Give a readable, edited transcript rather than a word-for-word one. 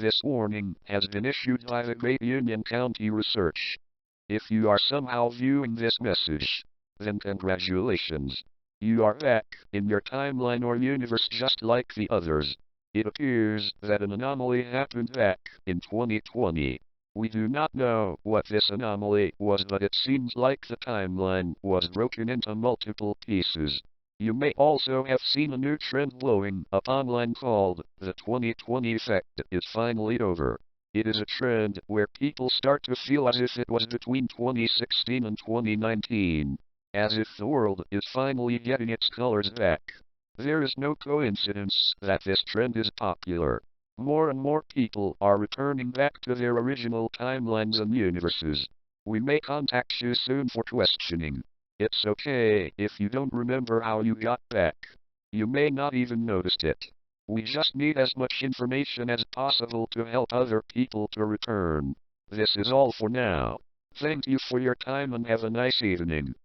This warning has been issued by the Great Union County Research. If you are somehow viewing this message, then congratulations. You are back in your timeline or universe just like the others. It appears that an anomaly happened back in 2020. We do not know what this anomaly was, but it seems like the timeline was broken into multiple pieces. You may also have seen a new trend blowing up online called the 2020 effect is finally over. It is a trend where people start to feel as if it was between 2016 and 2019, as if the world is finally getting its colors back. There is no coincidence that this trend is popular. More and more people are returning back to their original timelines and universes. We may contact you soon for questioning. It's okay if you don't remember how you got back. You may not even notice it. We just need as much information as possible to help other people to return. This is all for now. Thank you for your time and have a nice evening.